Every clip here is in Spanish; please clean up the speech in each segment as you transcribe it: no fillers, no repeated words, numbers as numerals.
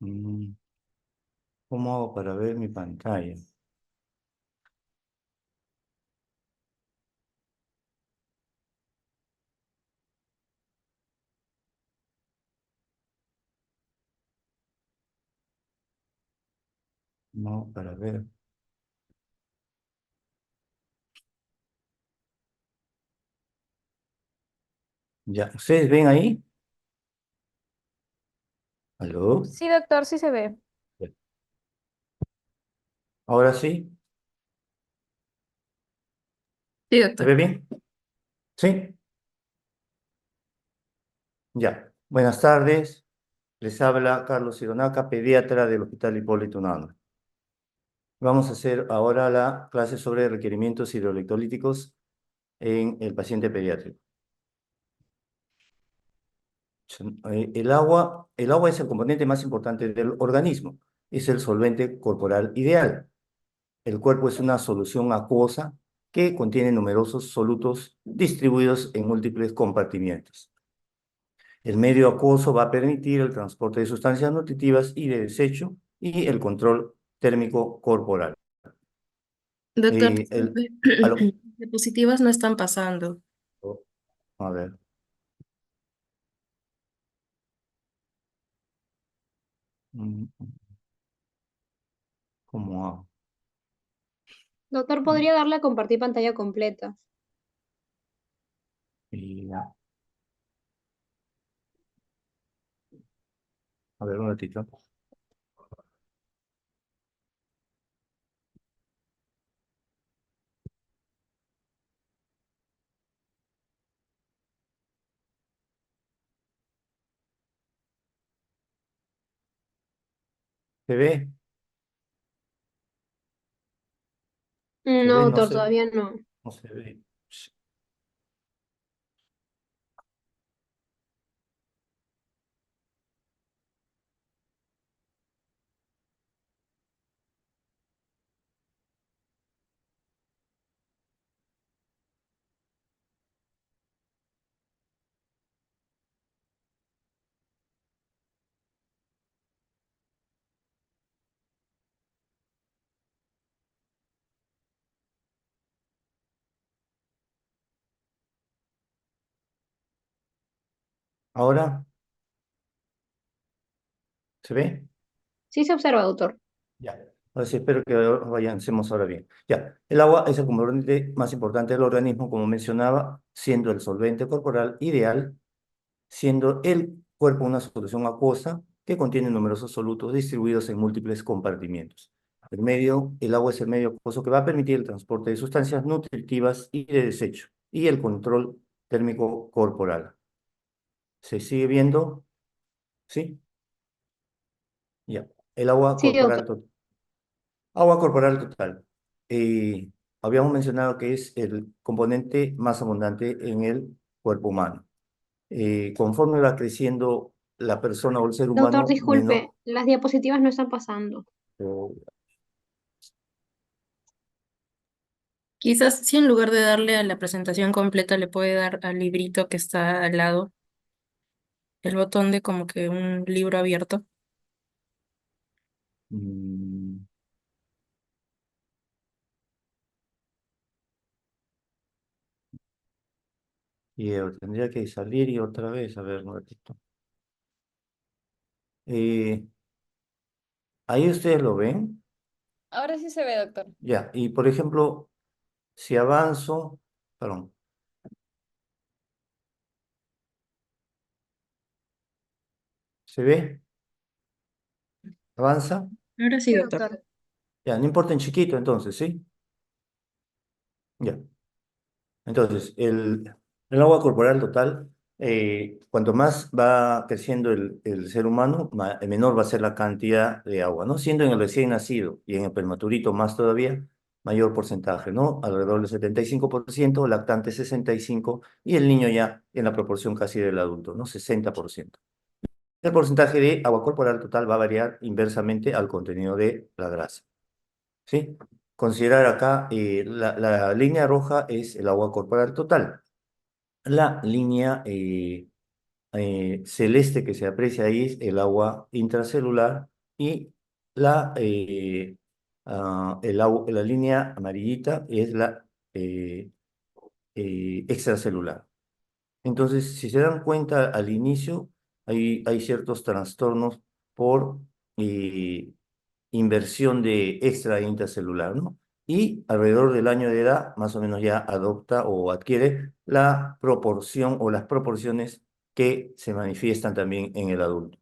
Mm, ¿Cómo hago para ver mi pantalla? No, para ver. Ya, ¿ustedes ven ahí? ¿Aló? Sí, doctor, sí se ve. Ya. ¿Ahora sí? Sí, ¿Se ve doctor. bien? ¿Sí? Ya. Buenas tardes. Les habla Carlos Ironaca, pediatra del Hospital Hipólito Unanue. Vamos a hacer ahora la clase sobre requerimientos hidroelectrolíticos en el paciente pediátrico. El agua es el componente más importante del organismo. Es el solvente corporal ideal. El cuerpo es una solución acuosa que contiene numerosos solutos distribuidos en múltiples compartimientos. El medio acuoso va a permitir el transporte de sustancias nutritivas y de desecho y el control térmico corporal. Doctor, Eh, el, disculpe. aló, Diapositivas no están pasando. a ver, mm, ¿cómo hago? Doctor, ¿podría darle a compartir pantalla completa? Ya, a ver, un ratito. ¿Se ve? ¿Se No, ve? No doctor, se ve. todavía no. No se ve. ¿Ahora? ¿Se ve? Sí se observa, doctor. Ya. Ahora sí, espero que avancemos ahora bien. Ya. El agua es el componente más importante del organismo, como mencionaba, siendo el solvente corporal ideal, siendo el cuerpo una solución acuosa que contiene numerosos solutos distribuidos en múltiples compartimientos. El agua es el medio acuoso que va a permitir el transporte de sustancias nutritivas y de desecho y el control térmico corporal. ¿Se sigue viendo? ¿Sí? Ya. El agua Sí, corporal doctor. total. Agua corporal total. Eh, Habíamos mencionado que es el componente más abundante en el cuerpo humano. Conforme va creciendo la persona o el ser Doctor, humano, disculpe, las diapositivas no están pasando. o- Quizás si en lugar de darle a la presentación completa le puede dar al librito que está al lado, el botón de como que un libro abierto. mm, tendría que salir y otra vez, a ver un ratito. Eh, Ahí ustedes lo ven. Ahora sí se ve, doctor. Ya, y por ejemplo, si avanzo, perdón, ¿se ve? ¿Avanza? Ahora sí, Sí, doctor. doctor. Ya, no importa en chiquito entonces, ¿sí? Ya. Entonces, el agua corporal total, cuanto más va creciendo el ser humano, menor va a ser la cantidad de agua, ¿no? Siendo en el recién nacido y en el prematurito más todavía, mayor porcentaje, ¿no? Alrededor del 75%, lactante 65%, y el niño ya en la proporción casi del adulto, ¿no? 60%. El porcentaje de agua corporal total va a variar inversamente al contenido de la grasa. ¿Sí? Considerar acá, la línea roja es el agua corporal total. La línea celeste que se aprecia ahí es el agua intracelular y la línea amarillita es la extracelular. Entonces, si se dan cuenta al inicio, hay ciertos trastornos por eh, inversión de extra e intracelular, ¿no? Y alrededor del año de edad, más o menos ya adopta o adquiere la proporción o las proporciones que se manifiestan también en el adulto.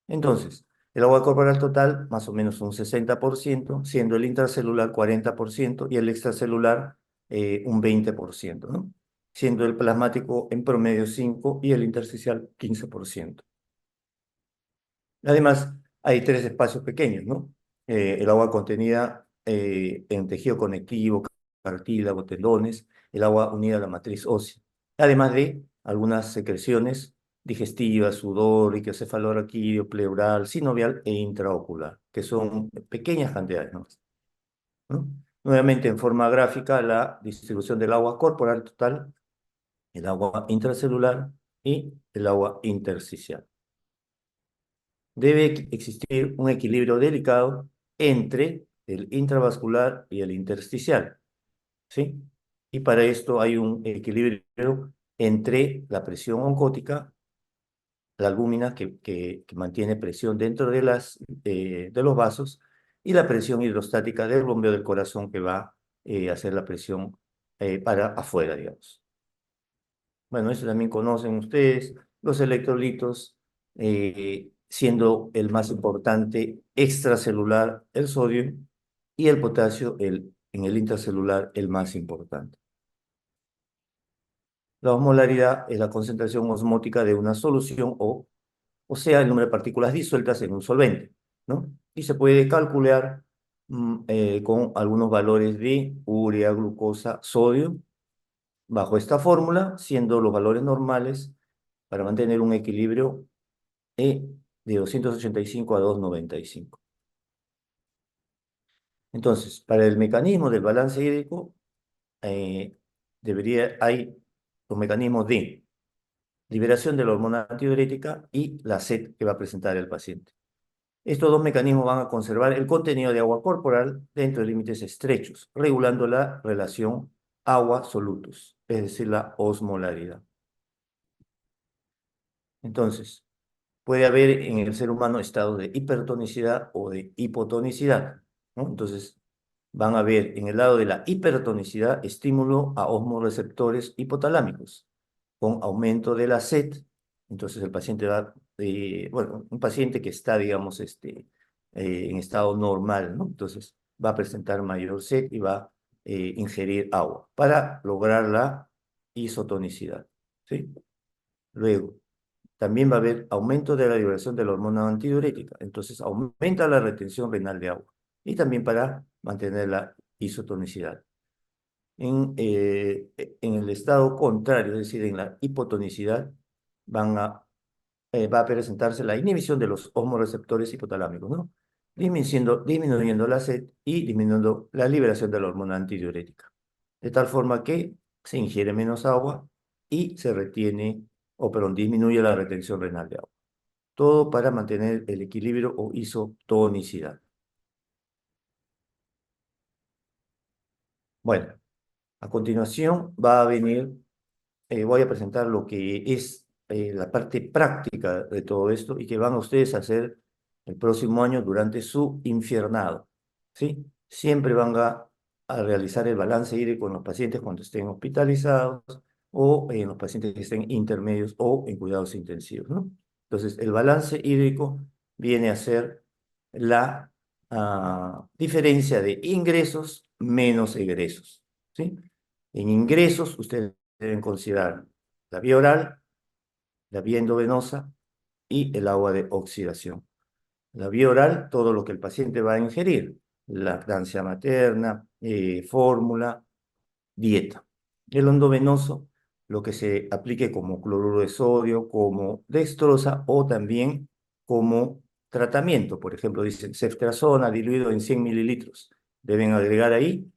Entonces, el agua corporal total, más o menos un 60%, siendo el intracelular 40% y el extracelular un 20%, ¿no? Siendo el plasmático en promedio 5% y el intersticial 15%. Además, hay tres espacios pequeños, ¿no? El agua contenida en tejido conectivo, cartílago, tendones, el agua unida a la matriz ósea. Además de algunas secreciones digestivas, sudor, líquido cefalorraquídeo, pleural, sinovial e intraocular, que son pequeñas cantidades, ¿no? Nuevamente, en forma gráfica, la distribución del agua corporal total, el agua intracelular y el agua intersticial. Debe existir un equilibrio delicado entre el intravascular y el intersticial, ¿sí? Y para esto hay un equilibrio entre la presión oncótica, la albúmina que mantiene presión dentro de los vasos, y la presión hidrostática del bombeo del corazón que va a hacer la presión para afuera, digamos. Bueno, eso también conocen ustedes, los electrolitos, siendo el más importante extracelular el sodio y el potasio en el intracelular el más importante. La osmolaridad es la concentración osmótica de una solución o sea, el número de partículas disueltas en un solvente, ¿no? Y se puede calcular con algunos valores de urea, glucosa, sodio, bajo esta fórmula, siendo los valores normales para mantener un equilibrio de 285 a 295. Entonces, para el mecanismo del balance hídrico, eh, hay los mecanismos de liberación de la hormona antidiurética y la sed que va a presentar el paciente. Estos dos mecanismos van a conservar el contenido de agua corporal dentro de límites estrechos, regulando la relación agua-solutos, es decir, la osmolaridad. Entonces, puede haber en el ser humano estados de hipertonicidad o de hipotonicidad, ¿no? Entonces, van a ver en el lado de la hipertonicidad estímulo a osmoreceptores hipotalámicos, con aumento de la sed. Entonces, el paciente va, bueno, un paciente que está, digamos, en estado normal, ¿no? Entonces, va a presentar mayor sed y va a ingerir agua para lograr la isotonicidad, ¿sí? Luego, también va a haber aumento de la liberación de la hormona antidiurética, entonces aumenta la retención renal de agua y también para mantener la isotonicidad. En el estado contrario, es decir, en la hipotonicidad, va a presentarse la inhibición de los osmoreceptores hipotalámicos, ¿no? Disminuyendo la sed y disminuyendo la liberación de la hormona antidiurética. De tal forma que se ingiere menos agua y se retiene, o perdón, disminuye la retención renal de agua. Todo para mantener el equilibrio o isotonicidad. Bueno, a continuación va a venir, voy a presentar lo que es la parte práctica de todo esto y que van ustedes a hacer el próximo año durante su infiernado, ¿sí? Siempre van a realizar el balance hídrico en los pacientes cuando estén hospitalizados o en los pacientes que estén intermedios o en cuidados intensivos, ¿no? Entonces, el balance hídrico viene a ser la diferencia de ingresos menos egresos, ¿sí? En ingresos, ustedes deben considerar la vía oral, la vía endovenosa y el agua de oxidación. La vía oral, todo lo que el paciente va a ingerir, lactancia materna, fórmula, dieta. El endovenoso, lo que se aplique como cloruro de sodio, como dextrosa o también como tratamiento. Por ejemplo, dicen ceftriaxona diluido en 100 mililitros. Deben agregar ahí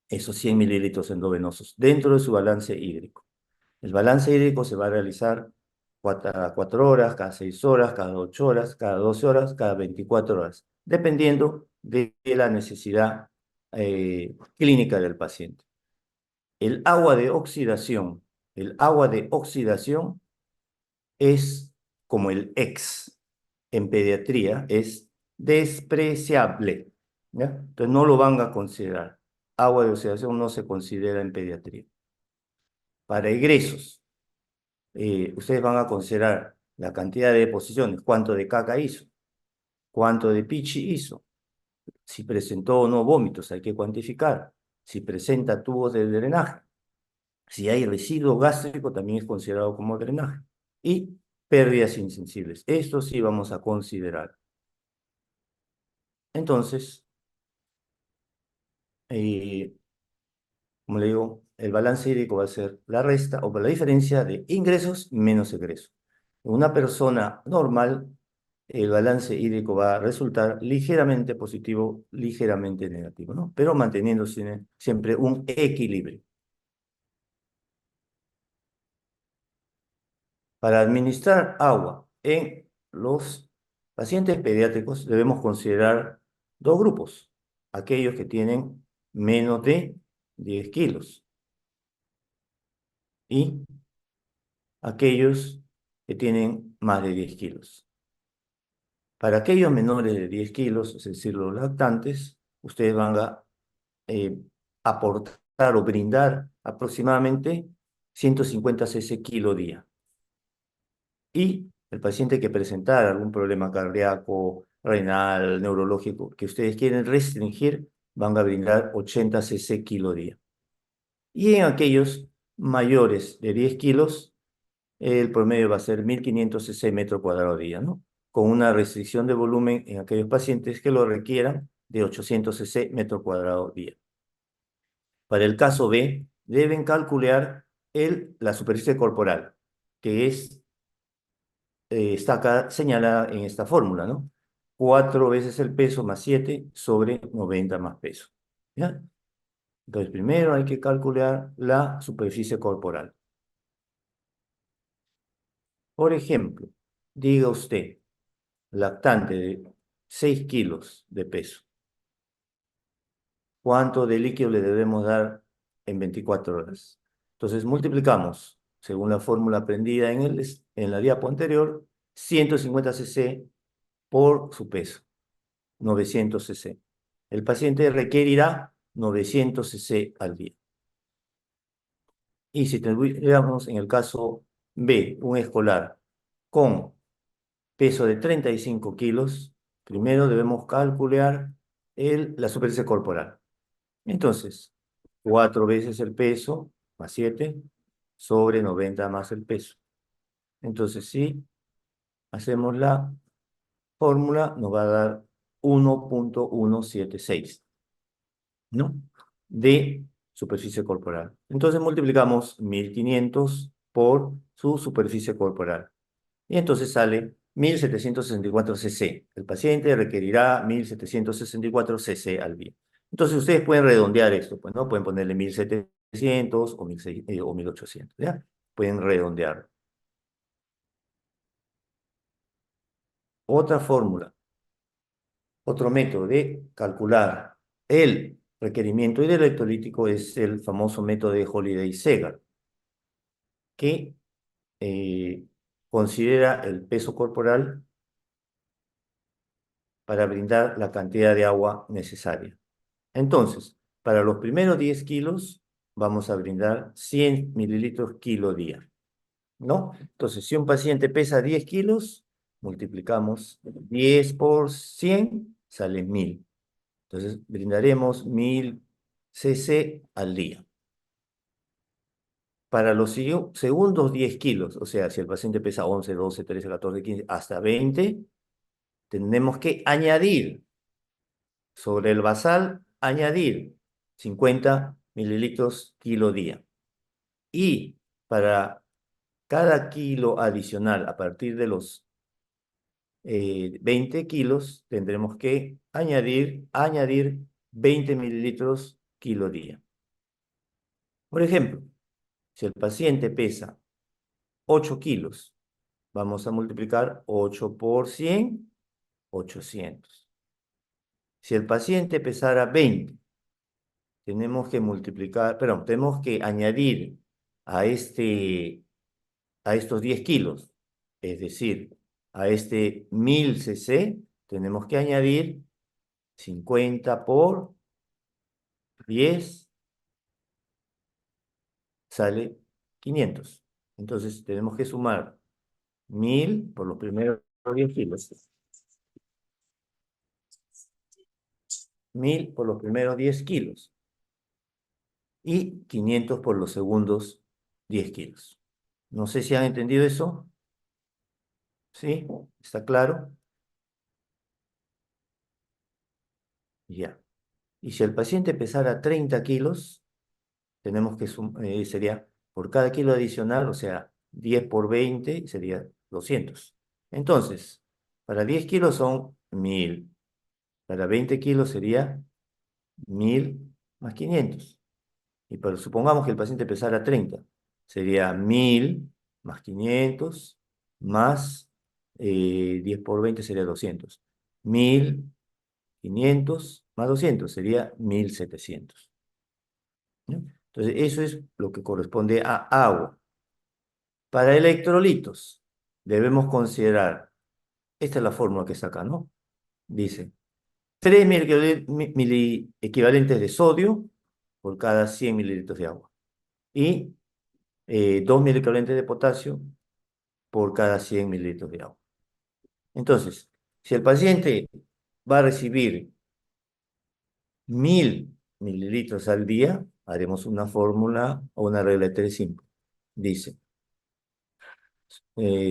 esos 100 mililitros endovenosos dentro de su balance hídrico. El balance hídrico se va a realizar cada 4 horas, cada 6 horas, cada 8 horas, cada 12 horas, cada 24 horas, dependiendo de la necesidad clínica del paciente. El agua de oxidación, el agua de oxidación es como el ex en pediatría, es despreciable, ¿ya? Entonces no lo van a considerar. Agua de oxidación no se considera en pediatría. Para egresos, ustedes van a considerar la cantidad de deposiciones, cuánto de caca hizo, cuánto de pichi hizo, si presentó o no vómitos, hay que cuantificar, si presenta tubos de drenaje, si hay residuo gástrico, también es considerado como drenaje, y pérdidas insensibles. Esto sí vamos a considerar. Entonces, eh, como le digo, el balance hídrico va a ser la resta o la diferencia de ingresos menos egresos. En una persona normal, el balance hídrico va a resultar ligeramente positivo, ligeramente negativo, ¿no? Pero manteniendo siempre un equilibrio. Para administrar agua en los pacientes pediátricos debemos considerar dos grupos. Aquellos que tienen menos de 10 kilos y aquellos que tienen más de 10 kilos. Para aquellos menores de 10 kilos, es decir, los lactantes, ustedes van a eh, aportar o brindar aproximadamente 150 cc kilo día. Y el paciente que presentara algún problema cardíaco, renal, neurológico, que ustedes quieren restringir, van a brindar 80 cc kilo día. Y en aquellos mayores de 10 kilos, el promedio va a ser 1500 cc metro cuadrado día, ¿no? Con una restricción de volumen en aquellos pacientes que lo requieran de 800 cc metro cuadrado día. Para el caso B, deben calcular la superficie corporal, que está acá señalada en esta fórmula, ¿no? 4 veces el peso más 7 sobre 90 más peso, ¿ya? Entonces, primero hay que calcular la superficie corporal. Por ejemplo, diga usted, lactante de 6 kilos de peso, ¿cuánto de líquido le debemos dar en 24 horas? Entonces, multiplicamos, según la fórmula aprendida en la diapo anterior, 150 cc por su peso, 900 cc. El paciente requerirá 900 cc al día. Y si tuviéramos en el caso B, un escolar con peso de 35 kilos, primero debemos calcular la superficie corporal. Entonces, 4 veces el peso más 7 sobre 90 más el peso. Entonces, si hacemos la fórmula, nos va a dar 1.176, ¿no? De superficie corporal. Entonces multiplicamos 1500 por su superficie corporal. Y entonces sale 1764 cc. El paciente requerirá 1764 cc al día. Entonces ustedes pueden redondear esto, pues, ¿no? Pueden ponerle 1700 o 1600, o 1800, ¿ya? Pueden redondear. Otra fórmula, otro método de calcular el requerimiento hidroelectrolítico es el famoso método de Holiday-Segar, que considera el peso corporal para brindar la cantidad de agua necesaria. Entonces, para los primeros 10 kilos, vamos a brindar 100 mililitros kilo día, ¿no? Entonces, si un paciente pesa 10 kilos, multiplicamos 10 por 100, sale 1000. Entonces, brindaremos 1000 cc al día. Para los segundos 10 kilos, o sea, si el paciente pesa 11, 12, 13, 14, 15, hasta 20, tenemos que añadir sobre el basal, añadir 50 mililitros kilo día. Y para cada kilo adicional a partir de los 20 kilos, tendremos que añadir 20 mililitros kilo día. Por ejemplo, si el paciente pesa 8 kilos vamos a multiplicar 8 por 100, 800. Si el paciente pesara 20, tenemos que multiplicar, perdón, tenemos que añadir a estos 10 kilos, es decir, a este 1000 cc, tenemos que añadir 50 por 10, sale 500. Entonces tenemos que sumar 1000 por los primeros 10 kilos. 1000 por los primeros 10 kilos. Y 500 por los segundos 10 kilos. No sé si han entendido eso. ¿Sí? ¿Está claro? Ya. Y si el paciente pesara 30 kilos, tenemos que sería por cada kilo adicional, o sea, 10 por 20 sería 200. Entonces, para 10 kilos son 1000. Para 20 kilos sería 1000 más 500. Y supongamos que el paciente pesara 30. Sería 1000 más 500 más 10 por 20 sería 200. 1500 más 200 sería 1700. ¿No? Entonces, eso es lo que corresponde a agua. Para electrolitos, debemos considerar, esta es la fórmula que saca, ¿no? Dice, 3 equivalentes de sodio por cada 100 mililitros de agua. Y 2 equivalentes de potasio por cada 100 mililitros de agua. Entonces, si el paciente va a recibir 1000 mililitros al día, haremos una fórmula o una regla de 3 simple. Dice,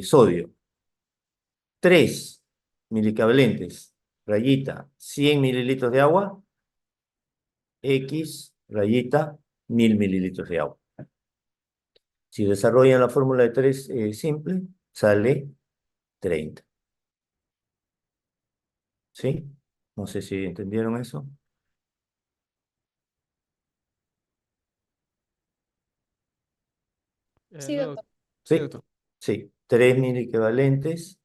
sodio, 3 equivalentes, rayita, 100 mililitros de agua, X, rayita, 1000 mililitros de agua. Si desarrollan la fórmula de 3 simple, sale 30. ¿Sí? No sé si entendieron eso. Sí, No, doctor. sí, Sí, doctor. sí. 3 mil equivalentes,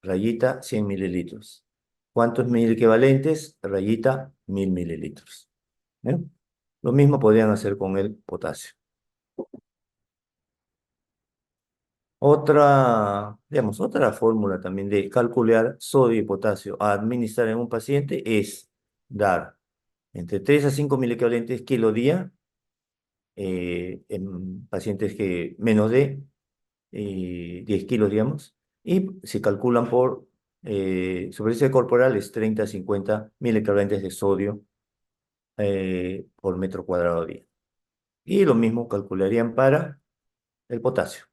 rayita, 100 mililitros. ¿Cuántos mil equivalentes? Rayita, 1000 mililitros. ¿Ven? Lo mismo podrían hacer con el potasio. Otra fórmula también de calcular sodio y potasio a administrar en un paciente es dar entre 3 a 5 mil equivalentes kilo día en pacientes que menos de 10 kilos, digamos, y se calculan por superficie corporal es 30 a 50 mil equivalentes de sodio por metro cuadrado día. Y lo mismo calcularían para el potasio,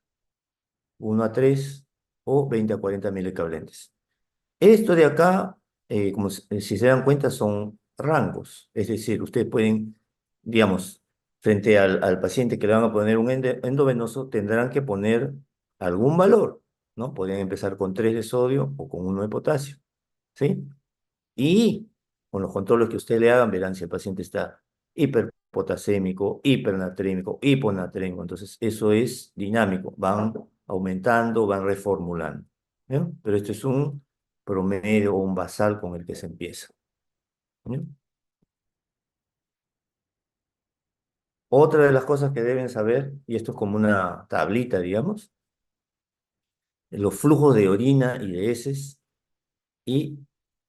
1 a 3 o 20 a 40 mil equivalentes. Esto de acá, como si se dan cuenta, son rangos. Es decir, ustedes pueden, digamos, frente al paciente que le van a poner un endovenoso, tendrán que poner algún valor, ¿no? Podrían empezar con 3 de sodio o con 1 de potasio, ¿sí? Y con los controles que ustedes le hagan, verán si el paciente está hiperpotasémico, hipernatrémico, hiponatrémico. Entonces, eso es dinámico. Van aumentando, van reformulando. ¿Bien? Pero esto es un promedio o un basal con el que se empieza. ¿Bien? Otra de las cosas que deben saber, y esto es como una tablita, digamos, los flujos de orina y de heces y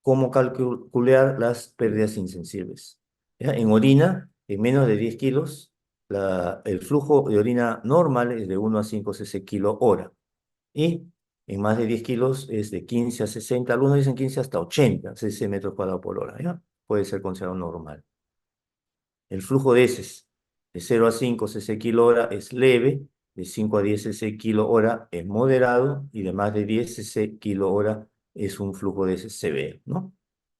cómo calcular las pérdidas insensibles. ¿Ya? En orina, en menos de 10 kilos, el flujo de orina normal es de 1 a 5 cc kilo hora. Y en más de 10 kilos es de 15 a 60, algunos dicen 15 hasta 80 cc metros cuadrados por hora. ¿Ya? Puede ser considerado normal. El flujo de heces de 0 a 5 cc kilo hora es leve, de 5 a 10 cc kilo hora es moderado y de más de 10 cc kilo hora es un flujo de heces severo, ¿no?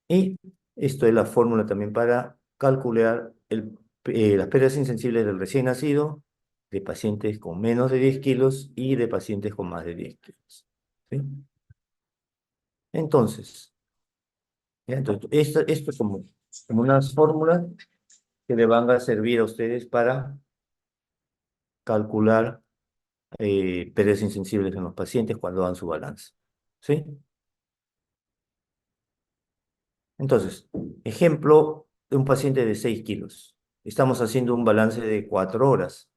Y esto es la fórmula también para calcular las pérdidas insensibles del recién nacido, de pacientes con menos de 10 kilos y de pacientes con más de 10 kilos. ¿Sí? Entonces, ¿ya? Entonces esto es como unas fórmulas que le van a servir a ustedes para calcular pérdidas insensibles en los pacientes cuando dan su balance. ¿Sí? Entonces, ejemplo de un paciente de 6 kilos. Estamos haciendo un balance de 4 horas.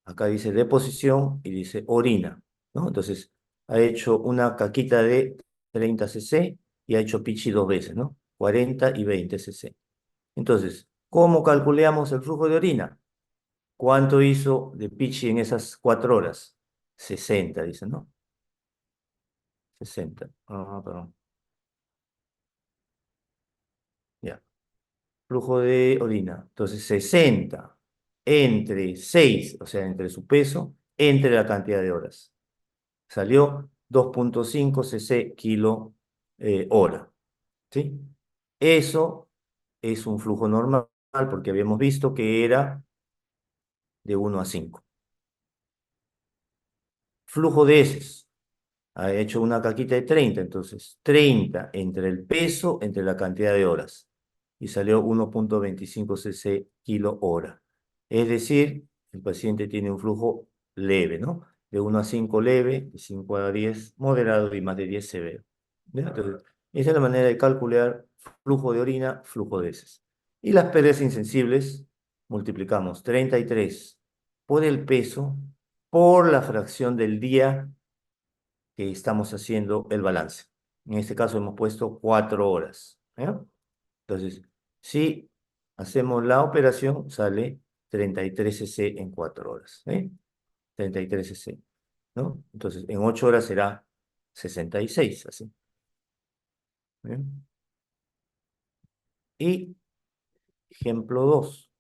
Acá dice deposición y dice orina, ¿no? Entonces, ha hecho una caquita de 30 cc y ha hecho pichi 2 veces, ¿no? 40 y 20 cc. Entonces, ¿cómo calculamos el flujo de orina? ¿Cuánto hizo de pichi en esas 4 horas? 60, dice, ¿no? 60. Ah, perdón. Ya. Flujo de orina. Entonces, 60 entre 6, o sea, entre su peso, entre la cantidad de horas. Salió 2,5 cc kilo hora. ¿Sí? Eso es un flujo normal porque habíamos visto que era de 1 a 5. Flujo de heces. Ha hecho una caquita de 30, entonces 30 entre el peso, entre la cantidad de horas. Y salió 1,25 cc kilo hora. Es decir, el paciente tiene un flujo leve, ¿no? De 1 a 5 leve, de 5 a 10 moderado y más de 10 severo. ¿Ya? Entonces, esa es la manera de calcular flujo de orina, flujo de heces. Y las pérdidas insensibles, multiplicamos 33 por el peso por la fracción del día que estamos haciendo el balance. En este caso hemos puesto 4 horas. ¿Ya? Entonces, si hacemos la operación, sale 33 cc en 4 horas. 33 cc, ¿no? Entonces, en 8 horas será 66, así. ¿Bien? Y ejemplo 2.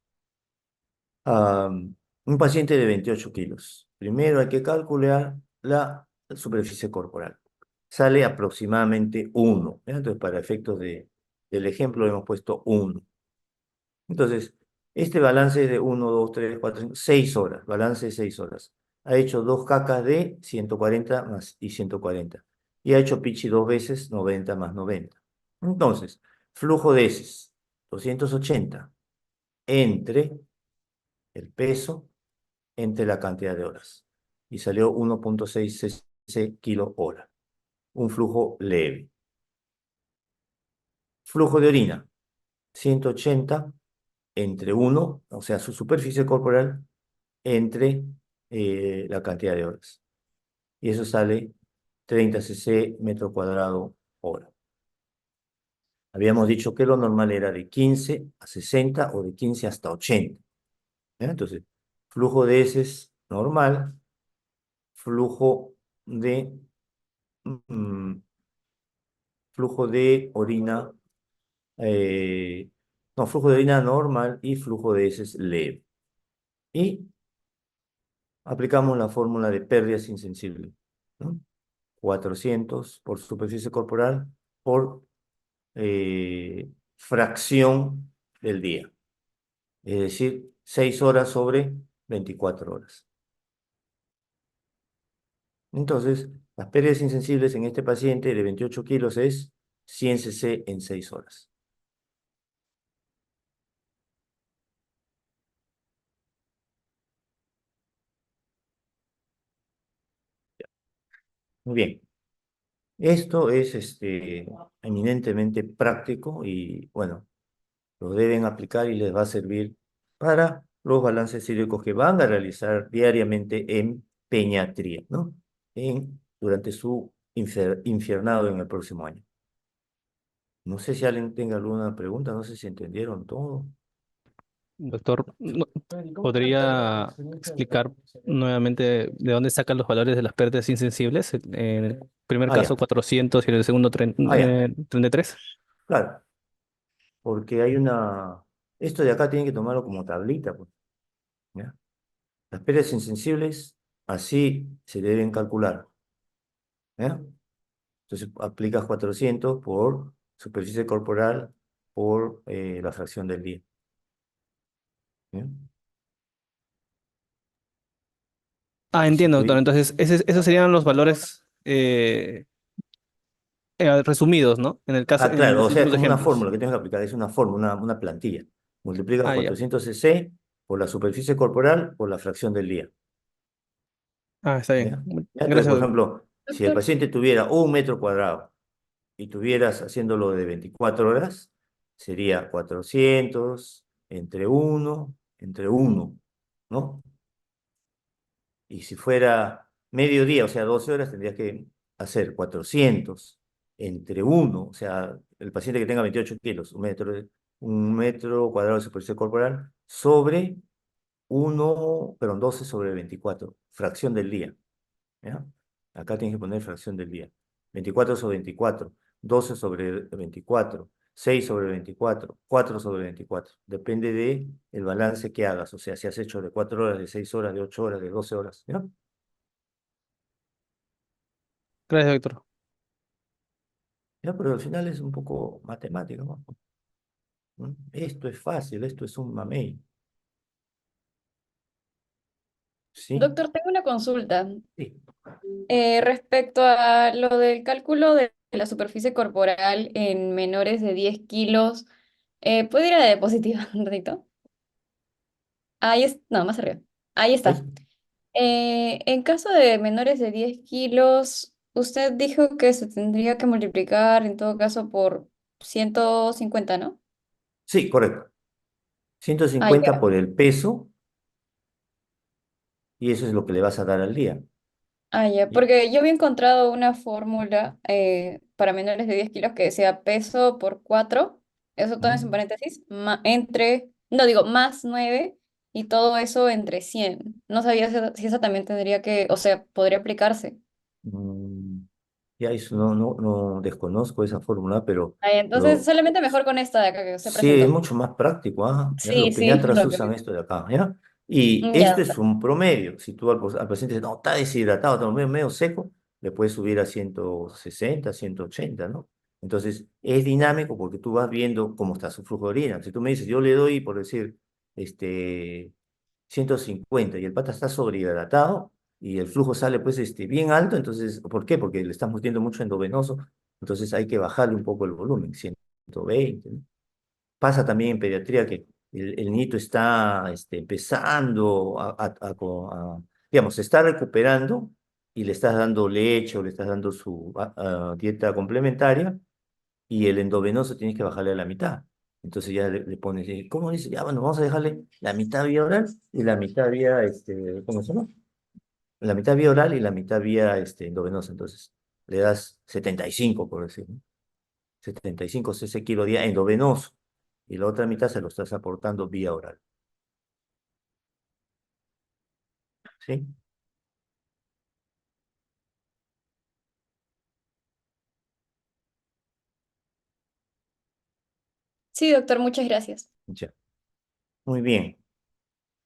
Un paciente de 28 kilos. Primero hay que calcular la superficie corporal. Sale aproximadamente 1. Entonces, para efectos del ejemplo, hemos puesto 1. Entonces, este balance es de 1, 2, 3, 4, 5, 6 horas. Balance de 6 horas. Ha hecho 2 cacas de 140 más y 140. Y ha hecho pichi 2 veces, 90 más 90. Entonces, flujo de heces, 280 entre el peso entre la cantidad de horas. Y salió 1,6 cc kilo hora. Un flujo leve. Flujo de orina, 180 entre 1, o sea, su superficie corporal, entre la cantidad de horas. Y eso sale 30 cc metro cuadrado hora. Habíamos dicho que lo normal era de 15 a 60 o de 15 hasta 80. ¿Ya? Entonces, flujo de heces normal, flujo de mm, flujo de orina, no, flujo de orina normal y flujo de heces leve. Y aplicamos la fórmula de pérdidas insensibles, ¿no? 400 por superficie corporal por fracción del día. Es decir, 6 horas sobre 24 horas. Entonces, las pérdidas insensibles en este paciente de 28 kilos es 100 cc en 6 horas. Muy bien. Esto es eminentemente práctico y, bueno, lo deben aplicar y les va a servir para los balances hídricos que van a realizar diariamente en peñatría, ¿no? Durante su infiernado en el próximo año. No sé si alguien tenga alguna pregunta, no sé si entendieron todo. Doctor, ¿podría explicar nuevamente de dónde sacan los valores de las pérdidas insensibles? En el primer Ah, caso ya, 400 y en el segundo ya, 33. claro, porque hay esto de acá tienen que tomarlo como tablita, pues, ¿ya? Las pérdidas insensibles, así se deben calcular, ¿ya? Entonces aplicas 400 por superficie corporal por la fracción del día. ¿Bien? Ah, Si entiendo, doctor. tú- Entonces, esos serían los valores resumidos, ¿no? En claro, los o sea, es últimos como una ejemplos. fórmula que tienes que aplicar, es una fórmula, una plantilla. Multiplicas Ah, ya. 400 cc por la superficie corporal por la fracción del día. Ah, está bien. ¿Ya? Ya, entonces, Gracias, por doctor. ejemplo, si el Doctor, paciente tuviera 1 metro cuadrado y tuvieras haciéndolo de 24 horas, sería 400 entre uno, ¿no? Y si fuera mediodía, o sea, 12 horas, tendrías que hacer 400 entre uno, o sea, el paciente que tenga 28 kilos, 1 metro cuadrado de superficie corporal, sobre uno, perdón, 12 sobre 24, fracción del día. ¿Ya? Acá tienes que poner fracción del día. 24 sobre 24, 12 sobre 24, 6 sobre 24, 4 sobre 24. Depende de el balance que hagas. O sea, si has hecho de 4 horas, de 6 horas, de 8 horas, de 12 horas. ¿Ya? Gracias, doctor. ¿Ya? Pero al final es un poco matemático, ¿no? ¿Mm? Esto es fácil, esto es un mamey. ¿Sí? Doctor, tengo una consulta. Sí. Respecto a lo del cálculo de la superficie corporal en menores de 10 kilos, ¿puede ir a la diapositiva un ratito? Ahí es, no, más arriba. Ahí Ahí. está. En caso de menores de 10 kilos, usted dijo que se tendría que multiplicar en todo caso por 150, ¿no? Sí, correcto. ciento Ah, cincuenta ya. por el peso y eso es lo que le vas a dar al día. Ah, ya, ¿Ya? porque yo había encontrado una fórmula para menores de 10 kilos que decía peso por 4, eso todo es en Ujú. paréntesis, no digo, más 9 y todo eso entre 100. No sabía si esa también tendría que, o sea, podría aplicarse. Mm, Ya eso no desconozco esa fórmula, pero, Ah, ya, entonces pero solamente mejor con esta de acá que se sí, es presentó. mucho más práctico, ¿ah? Ya Sí, los sí, pediatras lo que usan vi. esto de acá, ¿ya? Y Ya, esto es un promedio. Si tú al paciente dices, no, está deshidratado, está medio seco, le puedes subir a 160, 180, ¿no? Entonces, es dinámico porque tú vas viendo cómo está su flujo de orina. Si tú me dices, yo le doy, por decir, este, 150 y el pata está sobrehidratado y el flujo sale pues bien alto, entonces, ¿por qué? Porque le estamos metiendo mucho endovenoso, entonces hay que bajarle un poco el volumen, 120, ¿no? Pasa también en pediatría que el niñito está empezando digamos, se está recuperando y le estás dando leche o le estás dando su dieta complementaria y el endovenoso tienes que bajarle a la mitad. Entonces ya le pones, ¿cómo dice? Ya, bueno, vamos a dejarle la mitad vía oral y la mitad vía, ¿cómo se llama? La mitad vía oral y la mitad vía endovenosa. Entonces le das 75, por decir, ¿no? 75 cc kilo día endovenoso y la otra mitad se lo estás aportando vía oral. ¿Sí? sí, doctor, muchas gracias. Ya. Muy bien.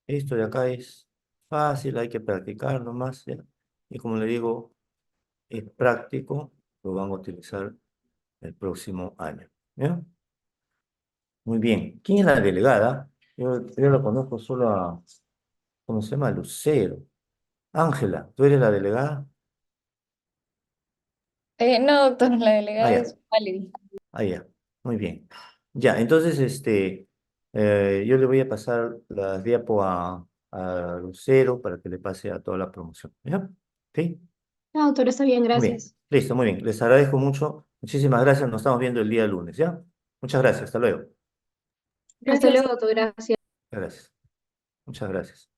Esto de acá es fácil, hay que practicar nomás, ¿ya? Y como le digo, es práctico, lo van a utilizar el próximo año. ¿Ya? Muy bien. ¿Quién es la delegada? Yo la conozco solo a, ¿cómo se llama? Lucero. Ángela, ¿tú eres la delegada? No, doctor, la Ah, delegada ya, es Valerie. ah, ya. Muy bien. Ya, entonces, yo le voy a pasar las diapo a Lucero para que le pase a toda la promoción. ¿Ya? ¿Sí? no, doctor, está bien, Muy bien. gracias. Listo, muy bien. Les agradezco mucho. Muchísimas gracias. Nos estamos viendo el día lunes, ¿ya? Muchas gracias. Hasta luego. Hasta Gracias. luego, doctor, gracias. Gracias. Muchas gracias.